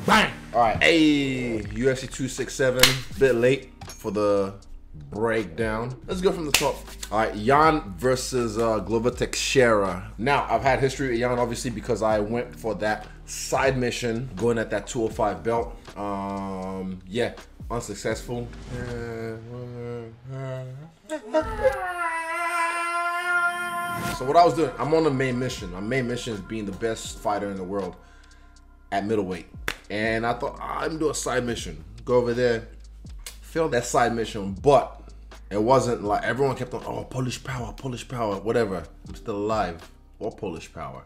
Bang! All right, hey, UFC 267, bit late for the breakdown. Let's go from the top. All right, Jan versus GloverTeixeira. Now, I've had history with Jan, obviously, because I went for that side mission, going at that 205 belt. Yeah, unsuccessful. So what I was doing, I'm on the main mission. My main mission is being the best fighter in the world at middleweight. And I thought, I'm gonna do a side mission. Go over there, film that side mission, but it wasn't like everyone kept on, oh, Polish power, whatever. I'm still alive. Or Polish power.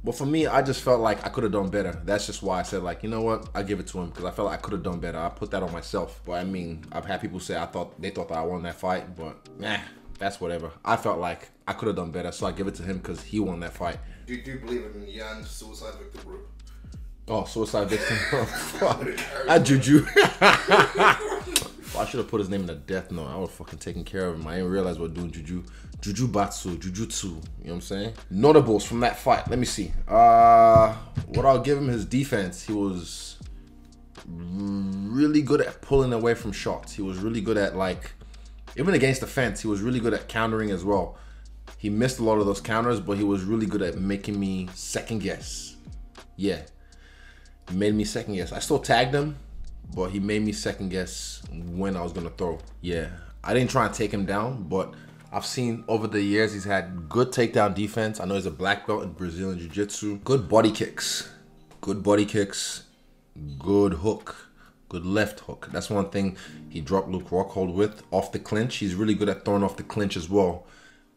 But for me, I just felt like I could have done better. That's just why I said, like, you know what? I'll give it to him because I felt like I could have done better. I put that on myself. But I mean, I've had people say they thought that I won that fight, but nah, that's whatever. I felt like I could have done better, so I give it to him because he won that fight. Do you believe in Jan's suicide victim group? Oh, suicide victim. I juju. I should have put his name in the death note. I would have fucking taken care of him. I didn't realize we were doing jujutsu. You know what I'm saying? Notables from that fight. Let me see. What I'll give him, his defense. He was really good at pulling away from shots. He was really good at, like, even against the fence, he was really good at countering as well. He missed a lot of those counters, but he was really good at making me second guess. Yeah. He made me second guess. I still tagged him, but he made me second guess when I was gonna throw. Yeah, I didn't try and take him down, but I've seen over the years he's had good takedown defense. I know he's a black belt in Brazilian Jiu-Jitsu. Good body kicks, good hook, good left hook. That's one thing he dropped Luke Rockhold with, off the clinch. He's really good at throwing off the clinch as well.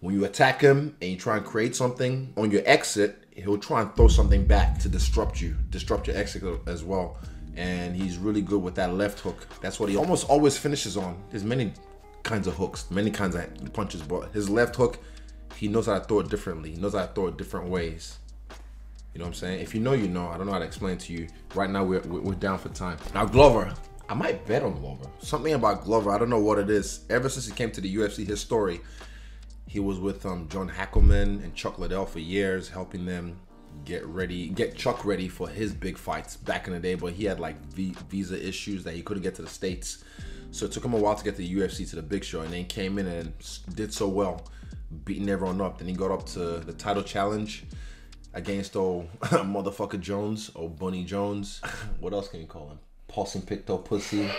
When you attack him and you try and create something on your exit, he'll try and throw something back to disrupt your exit as well. And he's really good with that left hook. That's what he almost always finishes on. There's many kinds of hooks, many kinds of punches, but his left hook, he knows how to throw it differently. He knows how to throw it different ways. You know what I'm saying? If you know, you know. I don't know how to explain to you. Right now, we're down for time. Now, Glover. I might bet on Glover. Something about Glover, I don't know what it is. Ever since he came to the UFC, his story, he was with John Hangman and Chuck Liddell for years, helping them get Chuck ready for his big fights back in the day, but he had like visa issues that he couldn't get to the States. So it took him a while to get to the UFC, to the big show, and then he came in and did so well, beating everyone up. Then he got up to the title challenge against old motherfucker Jones, old Bunny Jones. What else can you call him? Pulsing Picto Pussy,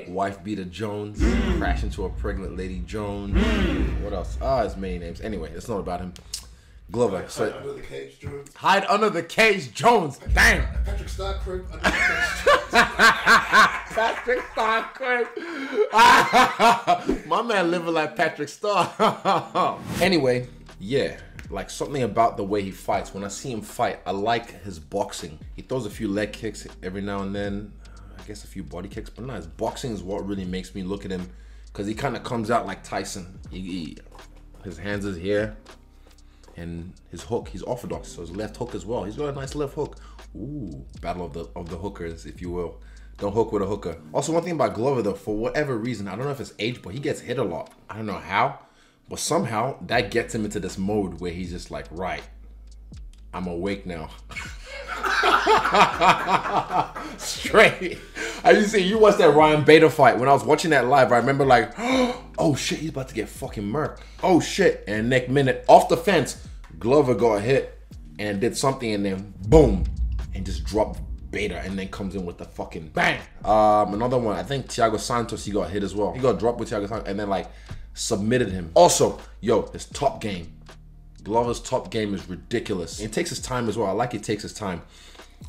Wife Beater Jones, Crash into a Pregnant Lady Jones. What else? His many names. Anyway, it's not about him. Glover. Hide under the cage, Jones. Hide under the cage, Jones. Damn. Patrick Starcrib under the cage. Patrick Starcrib. My man living like Patrick Star. Anyway, yeah. Like, something about the way he fights. When I see him fight, I like his boxing. He throws a few leg kicks every now and then. I guess a few body kicks, but no, his boxing is what really makes me look at him, because he kind of comes out like Tyson. His hands is here, and his hook, he's orthodox, so his left hook as well. He's got a nice left hook. Ooh, battle of the hookers, if you will. Don't hook with a hooker. Also, one thing about Glover, though, for whatever reason, I don't know if it's age, but he gets hit a lot. I don't know how, but somehow that gets him into this mode where he's just like, right, I'm awake now. Straight. I used to see, you watched that Ryan Bader fight. When I was watching that live, I remember like, oh shit, he's about to get fucking murked. Oh shit. And next minute, off the fence, Glover got hit and did something, and then boom, and just dropped Bader, and then comes in with the fucking bang. Another one, I think Thiago Santos, he got hit as well. He got dropped with Thiago Santos and then like submitted him. Also, yo, his top game. Glover's top game is ridiculous. It takes his time as well. I like he takes his time.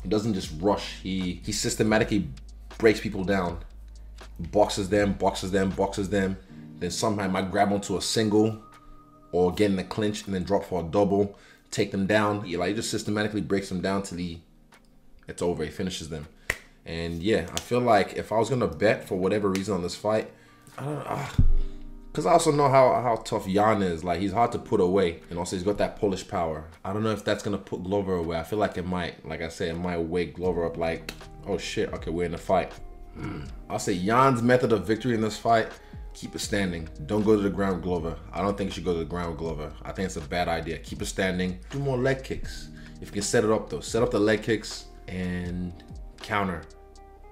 He doesn't just rush. He systematically breaks people down. Boxes them. Then somehow might grab onto a single or get in the clinch and then drop for a double, take them down. He just systematically breaks them down till it's over. He finishes them. And yeah, I feel like if I was gonna bet for whatever reason on this fight, I don't know. Because I also know how tough Jan is. Like, he's hard to put away. And also, he's got that Polish power. I don't know if that's going to put Glover away. I feel like it might. Like I said, it might wake Glover up like, oh shit, okay, we're in a fight. I'll say Jan's method of victory in this fight, keep it standing. Don't go to the ground with Glover. I don't think you should go to the ground with Glover. I think it's a bad idea. Keep it standing. Do more leg kicks. If you can set it up, though. Set up the leg kicks and counter.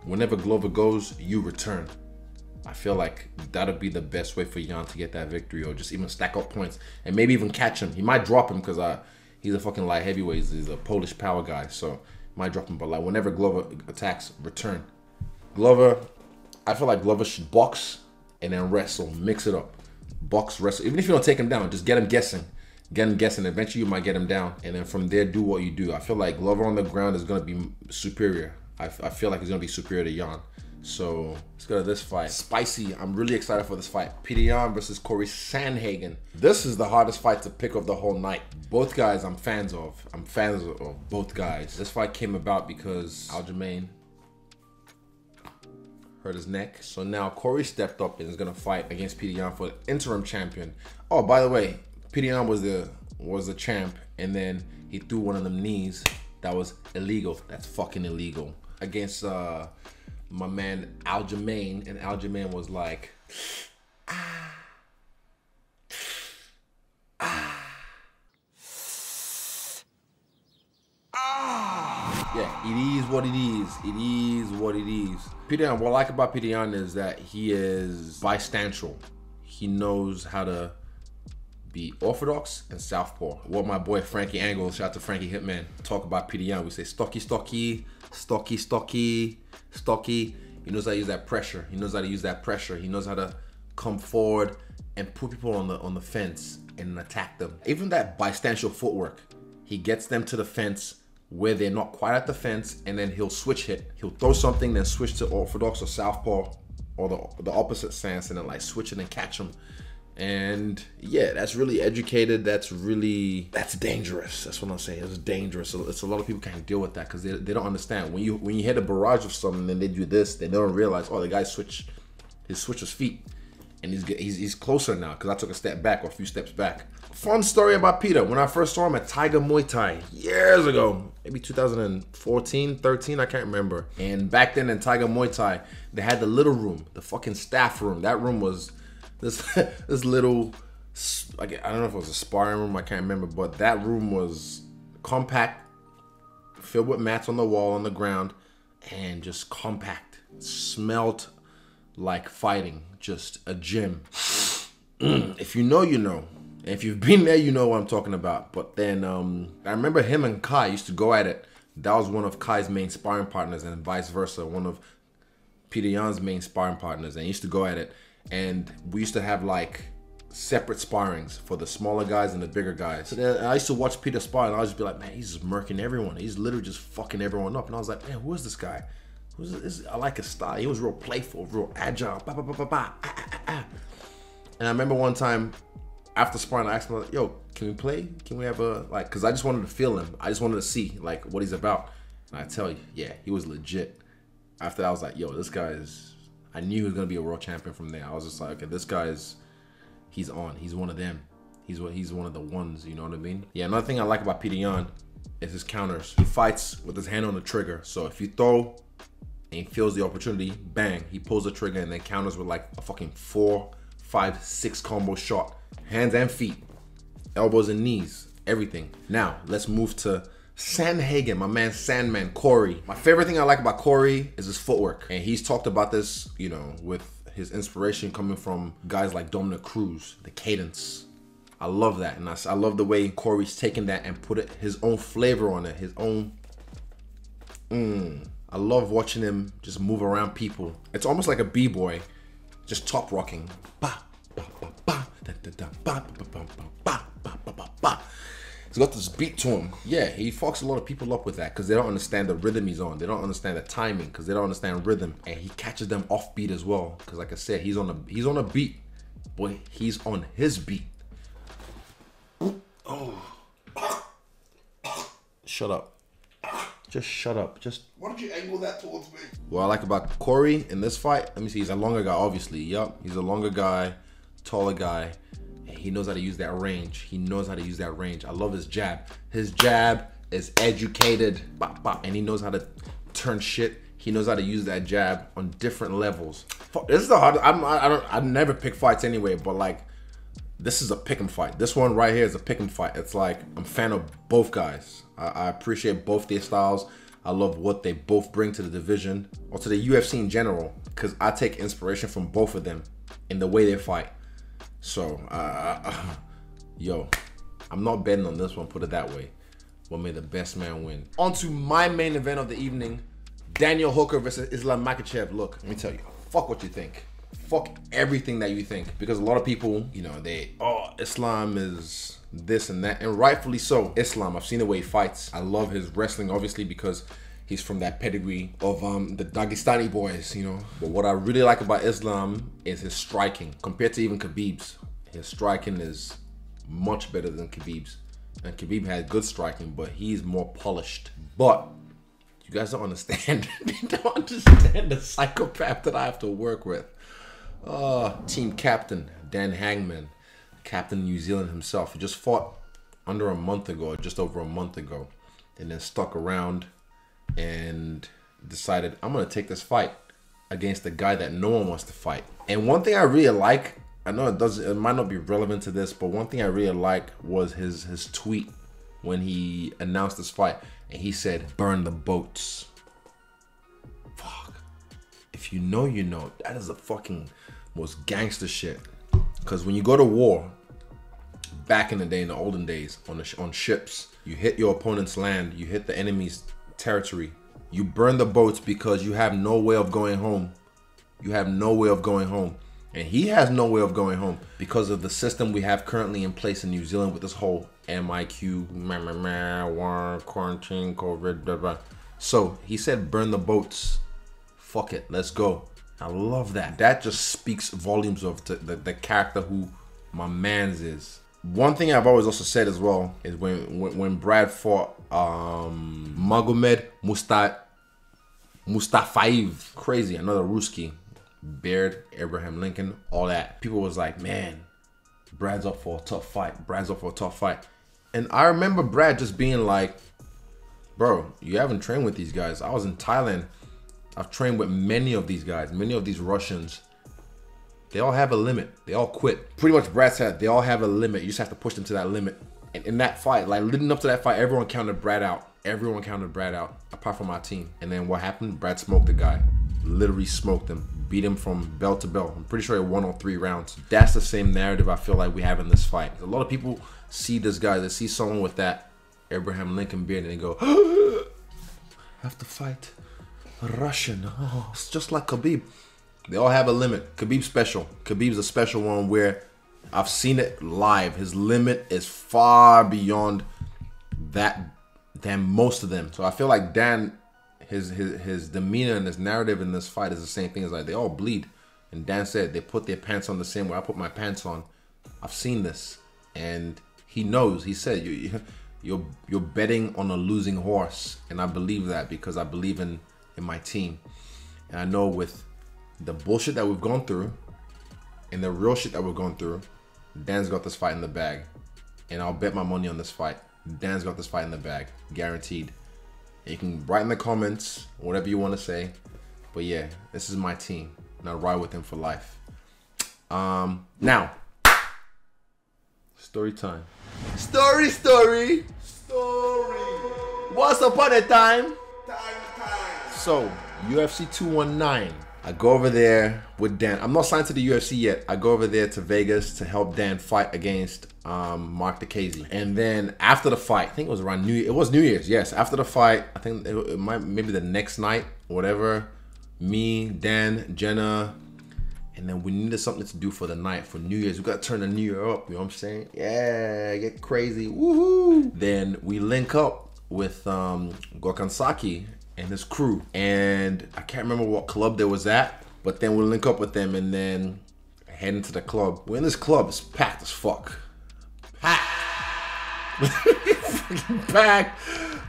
Whenever Glover goes, you return. I feel like that'll be the best way for Yan to get that victory, or just even stack up points and maybe even catch him. He might drop him because he's a fucking light heavyweight. He's a Polish power guy, so might drop him. But like whenever Glover attacks, return. Glover, I feel like Glover should box and then wrestle, mix it up. Box, wrestle. Even if you don't take him down, just get him guessing. Get him guessing. Eventually, you might get him down, and then from there, do what you do. I feel like Glover on the ground is gonna be superior. I feel like he's gonna be superior to Yan. So let's go to this fight. Spicy. I'm really excited for this fight. Petr Yan versus Cory Sandhagen. This is the hardest fight to pick of the whole night. Both guys I'm fans of. I'm fans of both guys. This fight came about because Aljamain hurt his neck. So now Cory stepped up and is gonna fight against Petr Yan for the interim champion. Oh, by the way, Petr Yan was the champ, and then he threw one of them knees that was illegal. That's fucking illegal. Against my man Aljamain, and Aljamain was like, yeah, it is what it is. It is what it is. Petr Yan, what I like about Petr Yan is that he is bisexual. He knows how to be orthodox and southpaw. What my boy Frankie Angle, shout out to Frankie Hitman, talk about Petr Yan. We say stocky, stocky, stocky, stocky, stocky. He knows how to use that pressure. He knows how to use that pressure. He knows how to come forward and put people on the fence and attack them. Even that bisexual footwork, he gets them to the fence where they're not quite at the fence, and then he'll switch hit. He'll throw something, then switch to orthodox or southpaw or the opposite stance, and then like switch it and catch them. And yeah, that's really educated. That's dangerous. That's what I'm saying. It's dangerous. So it's a lot of people can't deal with that because they don't understand. When you hit a barrage of something, then they do this, they don't realize, oh, the guy switched his feet, and he's closer now because I took a step back or a few steps back. Fun story about Peter. When I first saw him at Tiger Muay Thai years ago, maybe 2014, 13, I can't remember. And back then in Tiger Muay Thai, they had the little room, the fucking staff room. That room was this little, like, I don't know if it was a sparring room, I can't remember, but that room was compact, filled with mats on the wall, on the ground, and just compact. Smelled like fighting, just a gym. If you know, you know. And if you've been there, you know what I'm talking about. But then I remember him and Kai used to go at it. That was one of Kai's main sparring partners, and vice versa, one of Petr Yan's main sparring partners, and he used to go at it. And we used to have like separate sparrings for the smaller guys and the bigger guys. So then I used to watch Peter spar, and I would just be like, man, he's just murking everyone. He's literally just fucking everyone up. And I was like, man, who is this guy? Who's this? I like his style. He was real playful, real agile. Bah, bah, bah, bah, bah. Ah, ah, ah, ah. And I remember one time after sparring, I asked him, like, yo, can we play? Can we have a, like, because I just wanted to feel him. I just wanted to see, like, what he's about. And I tell you, yeah, he was legit. After that, I was like, yo, this guy is, I knew he was going to be a world champion from there. I was just like, okay, this guy is, he's on. He's one of them. He's one of the ones, you know what I mean? Yeah, another thing I like about Petr Yan is his counters. He fights with his hand on the trigger. So if you throw and he feels the opportunity, bang, he pulls the trigger and then counters with like a fucking 4, 5, 6 combo shot. Hands and feet, elbows and knees, everything. Now, let's move to Sandhagen, my man Sandman, Cory. My favorite thing I like about Cory is his footwork. And he's talked about this, you know, with his inspiration coming from guys like Dominic Cruz, the cadence. I love that. And I love the way Cory's taken that and put his own flavor on it, his own. I love watching him just move around people. It's almost like a b-boy, just top rocking. Bah, bah, bah, bah. He's got this beat to him. Yeah, he fucks a lot of people up with that because they don't understand the rhythm he's on. They don't understand the timing because they don't understand rhythm, and he catches them off beat as well. Because like I said, he's on a beat, boy. He's on his beat. Oh, shut up. Just shut up. Just. Why did you angle that towards me? What I like about Cory in this fight, let me see. He's a longer guy, obviously. Yup, he's a longer guy. Taller guy, and he knows how to use that range. He knows how to use that range. I love his jab. His jab is educated, bop, bop, and he knows how to turn shit. He knows how to use that jab on different levels. This is the hardest. I never pick fights anyway, but like this is a pick'em fight. This one right here is a pick'em fight. It's like I'm a fan of both guys. I appreciate both their styles. I love what they both bring to the division or to the UFC in general, because I take inspiration from both of them in the way they fight. So, yo, I'm not betting on this one, put it that way. But may the best man win. On to my main event of the evening, Daniel Hooker versus Islam Makhachev. Look, let me tell you, fuck what you think. Fuck everything that you think. Because a lot of people, you know, Islam is this and that, and rightfully so. Islam, I've seen the way he fights. I love his wrestling, obviously, because he's from that pedigree of the Dagestani boys, you know. But what I really like about Islam is his striking. Compared to even Khabib's, his striking is much better than Khabib's. And Khabib had good striking, but he's more polished. But you guys don't understand. You don't understand the psychopath that I have to work with. Team captain Dan Hangman, captain New Zealand himself. He just fought under a month ago, or just over a month ago, and then stuck around and decided, I'm gonna take this fight against the guy that no one wants to fight. And one thing I really like, I know it might not be relevant to this, but one thing I really like was his tweet when he announced this fight, and he said, "Burn the boats." Fuck. If you know, you know. That is the fucking most gangster shit. Because when you go to war, back in the day, in the olden days, on ships, you hit your opponent's land, you hit the enemy's territory, you burn the boats because you have no way of going home. You have no way of going home. And he has no way of going home because of the system we have currently in place in New Zealand with this whole MIQ, quarantine, COVID. So he said, burn the boats. Fuck it, let's go. I love that. That just speaks volumes of the character who my man's is. One thing I've always also said as well is when Brad fought Magomed Mustafaev, crazy, another Ruski, beard, Abraham Lincoln, all that. People was like, man, Brad's up for a tough fight. Brad's up for a tough fight. And I remember Brad just being like, bro, you haven't trained with these guys. I was in Thailand. I've trained with many of these guys, many of these Russians. They all have a limit. They all quit. Pretty much Brad said they all have a limit. You just have to push them to that limit. And in that fight, like leading up to that fight, everyone counted Brad out. Everyone counted Brad out, apart from our team. And then what happened? Brad smoked the guy. Literally smoked him. Beat him from belt to belt. I'm pretty sure he won all 3 rounds. That's the same narrative I feel like we have in this fight. A lot of people see this guy, they see someone with that Abraham Lincoln beard and they go, I have to fight a Russian. Oh, it's just like Khabib. They all have a limit. Khabib's special. Khabib's a special one where I've seen it live. His limit is far beyond that than most of them. So I feel like Dan, his demeanor and his narrative in this fight is the same thing as like they all bleed. And Dan said they put their pants on the same way I put my pants on. I've seen this, and he knows. He said you're betting on a losing horse, and I believe that because I believe in my team, and I know with the bullshit that we've gone through and the real shit that we're going through, Dan's got this fight in the bag, and I'll bet my money on this fight. Dan's got this fight in the bag, guaranteed. And you can write in the comments whatever you want to say, but yeah, this is my team, and I ride with him for life. Now, story time. Story. Once upon a time. So, UFC 219. I go over there with Dan. I'm not signed to the UFC yet. I go over there to Vegas to help Dan fight against Mark DeCasey. And then after the fight, I think it was around New Year's. It was New Year's, yes. After the fight, I think it might maybe the next night, whatever. Me, Dan, Jenna, and then we needed something to do for the night for New Year's. We got to turn the New Year up, you know what I'm saying? Yeah, get crazy, woohoo! Then we link up with Gokansaki and his crew, and I can't remember what club they was at, but then we'll link up with them and then head into the club. We're in this club, it's packed as fuck. Packed. Fucking packed.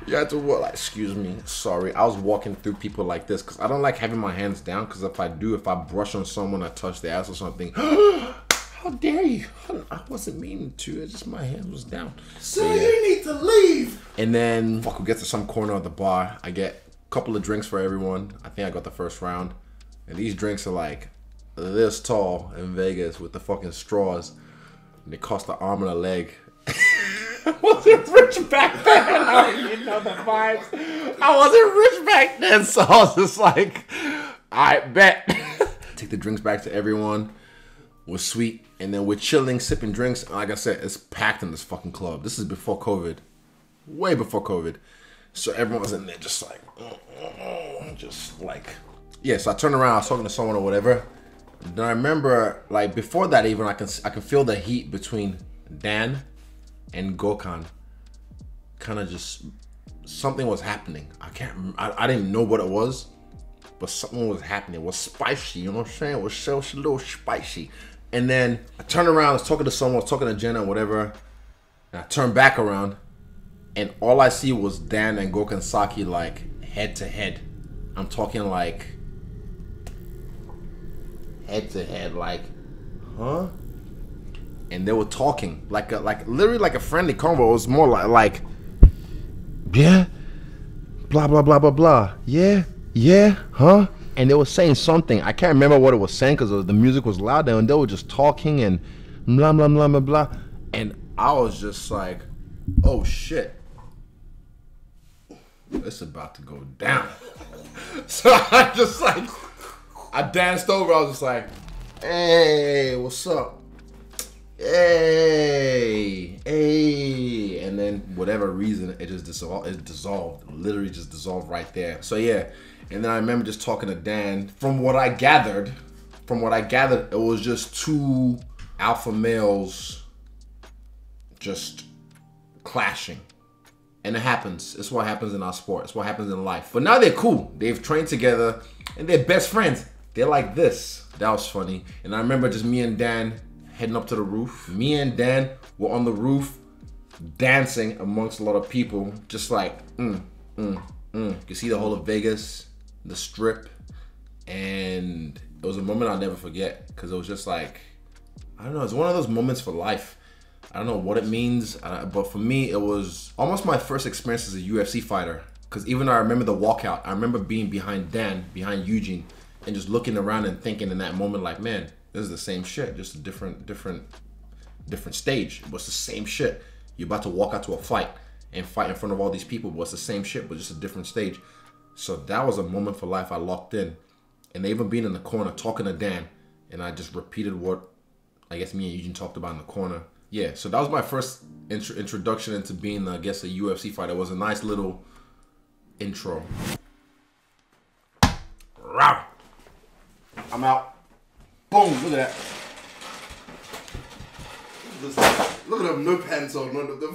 You have to walk, like, excuse me, sorry. I was walking through people like this because I don't like having my hands down, because if I brush on someone, I touch their ass or something. How dare you? I wasn't meaning to, it's just my hand was down. So yeah. You need to leave. And then, fuck, we get to some corner of the bar. I get couple of drinks for everyone. I think I got the first round, and these drinks are like this tall in Vegas with the fucking straws, and they cost an arm and a leg. I wasn't rich back then. You know the vibes. I wasn't rich back then, so I was just like, I bet. Take the drinks back to everyone. Was sweet, and then we're chilling, sipping drinks. Like I said, it's packed in this fucking club. This is before COVID, way before COVID. So everyone was in there, just like, yeah. So I turned around, I was talking to someone or whatever. Then I remember, like before that, even I can feel the heat between Dan and Gokhan. Kind of just something was happening. I didn't know what it was, but something was happening. It was spicy, you know what I'm saying? It was a little spicy. And then I turned around, I was talking to someone, I was talking to Jenna or whatever, and I turned back around, and all I see was Dan and Gokhan Saki like head to head. I'm talking like head to head, like, huh? And they were talking like literally like a friendly convo. It was more like, yeah, blah blah blah blah blah, yeah, huh? And they were saying something. I can't remember what it was saying because the music was loud there, and they were just talking and blah blah blah blah blah. And I was just like, oh shit, it's about to go down. So I just like, I danced over. I was just like, hey, what's up? Hey, and then whatever reason, it just dissolved. It dissolved, literally just dissolved right there. So yeah. And then I remember just talking to Dan. From what I gathered, it was just two alpha males just clashing. And it happens. It's what happens in our sport. It's what happens in life. But now they're cool. They've trained together and they're best friends. They're like this. That was funny. And I remember just me and Dan heading up to the roof. Me and Dan were on the roof dancing amongst a lot of people. Just like, You can see the whole of Vegas, the strip, and it was a moment I'll never forget because it was just like, I don't know, it's one of those moments for life. I don't know what it means, but for me, it was almost my first experience as a UFC fighter. Because even though I remember the walkout, I remember being behind Dan, behind Eugene, and just looking around and thinking in that moment, like, man, this is the same shit, just a different stage. It was the same shit. You're about to walk out to a fight and fight in front of all these people, but it's the same shit, but just a different stage. So that was a moment for life. I locked in. And even being in the corner talking to Dan, and I just repeated what I guess me and Eugene talked about in the corner. Yeah, so that was my first introduction into being, I guess, a UFC fighter. It was a nice little intro. Rawr. I'm out. Boom, look at that. Look at them, no pants on, none of them.